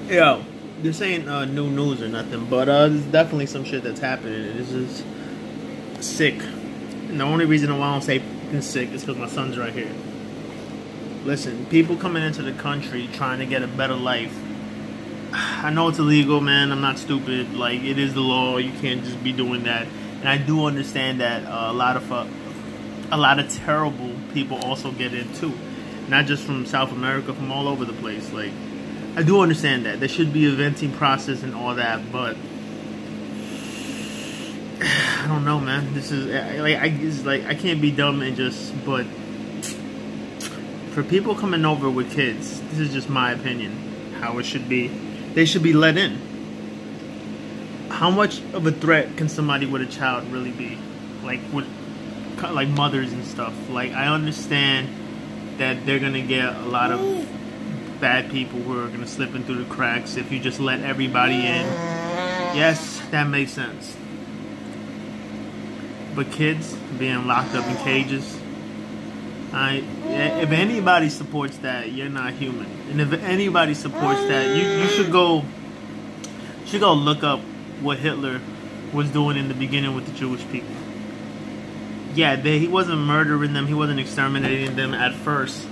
Yo, this ain't new news or nothing, but there's definitely some shit that's happening. This is sick. And the only reason why I don't say it's sick is because my son's right here. Listen, people coming into the country trying to get a better life. I know it's illegal, man. I'm not stupid. Like, it is the law. You can't just be doing that. And I do understand that a lot of terrible people also get in too. Not just from South America, from all over the place. Like, I do understand that. There should be a venting process and all that, but I don't know, man. This is I can't be dumb and just. But for people coming over with kids, this is just my opinion. How it should be. They should be let in. How much of a threat can somebody with a child really be? Like with like mothers and stuff. Like, I understand that they're gonna get a lot of bad people who are gonna slip in through the cracks if you just let everybody in. Yes, that makes sense. But kids being locked up in cages, if anybody supports that, you're not human. And if anybody supports that, you should go look up what Hitler was doing in the beginning with the Jewish people. Yeah, he wasn't murdering them, he wasn't exterminating them at first,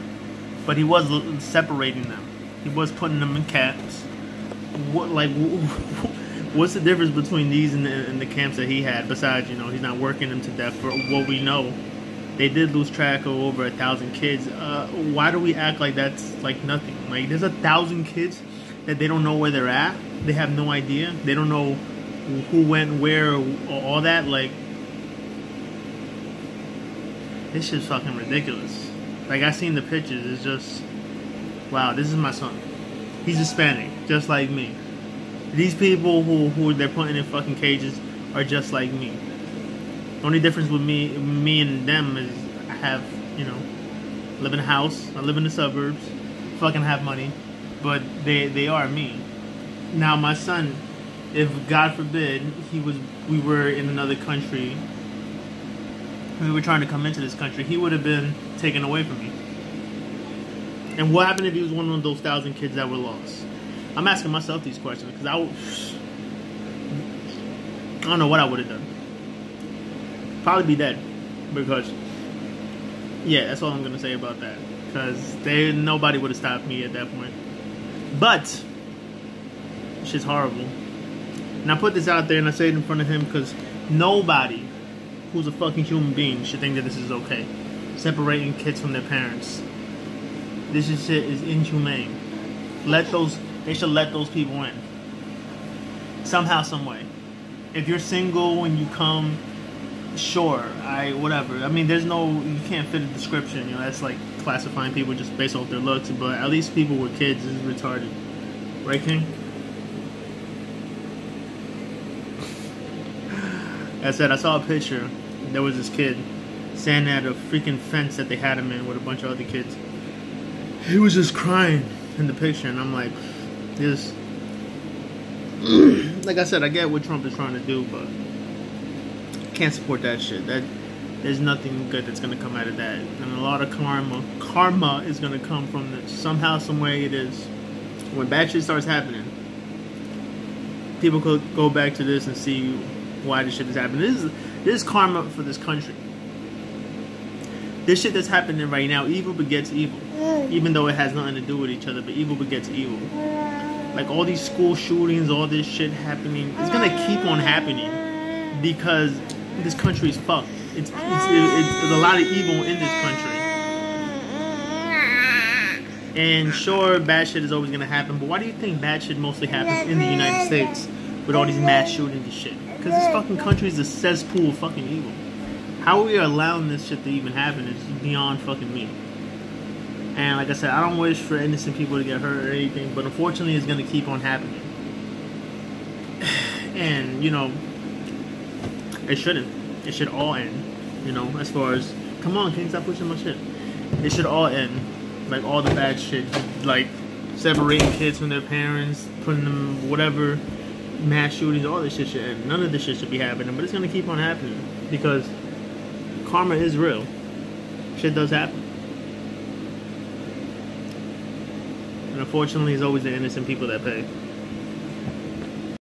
but he was separating them. He was putting them in camps. What's the difference between these and the camps that he had? Besides, he's not working them to death. For what we know, they did lose track of over 1,000 kids. Why do we act like that's like nothing? Like, there's 1,000 kids that they don't know where they're at. They have no idea. They don't know who went where, or all that. Like, this shit's fucking ridiculous. Like, I seen the pictures. It's just, wow, this is my son. He's Hispanic, just like me. These people who they're putting in fucking cages are just like me. The only difference with me and them is I have, live in a house. I live in the suburbs. Fucking have money. But they are me. Now, my son, if God forbid we were in another country, we were trying to come into this country, he would have been taken away from me. And what happened if he was one of those 1,000 kids that were lost? I'm asking myself these questions because I don't know what I would have done. Probably be dead, because yeah, that's all I'm gonna say about that. Because nobody would have stopped me at that point. But shit's horrible. And I put this out there and I say it in front of him because nobody who's a fucking human being should think that this is okay. Separating kids from their parents. This shit is inhumane. They should let those people in. Somehow, some way. If you're single and you come, sure, whatever. I mean, you can't fit a description. That's like classifying people just based off their looks. But at least people with kids is retarded, right, King? I said I saw a picture. There was this kid standing at a freaking fence that they had him in with a bunch of other kids. He was just crying in the picture, and I'm like, this. Like I said, I get what Trump is trying to do, but can't support that shit. There's nothing good that's gonna come out of that, and a lot of karma is gonna come from this. Somehow, some way, it is. When bad shit starts happening, people could go back to this and see why this shit is happening. This is karma for this country. This shit that's happening right now, evil begets evil. Even though it has nothing to do with each other, but evil begets evil. Like, all these school shootings, all this shit happening, it's gonna keep on happening because this country is fucked. There's a lot of evil in this country. And sure, bad shit is always gonna happen, but why do you think bad shit mostly happens in the United States with all these mass shootings and shit? Because this fucking country is a cesspool of fucking evil. How we are allowing this shit to even happen is beyond fucking me. And like I said, I don't wish for innocent people to get hurt or anything, but unfortunately it's going to keep on happening. And, it shouldn't. It should all end. As far as, come on, can't stop pushing my shit. It should all end. Like, all the bad shit. Like, separating kids from their parents, putting them, whatever, mass shootings, all this shit should end. None of this shit should be happening, but it's going to keep on happening. Because karma is real. Shit does happen. And unfortunately, it's always the innocent people that pay.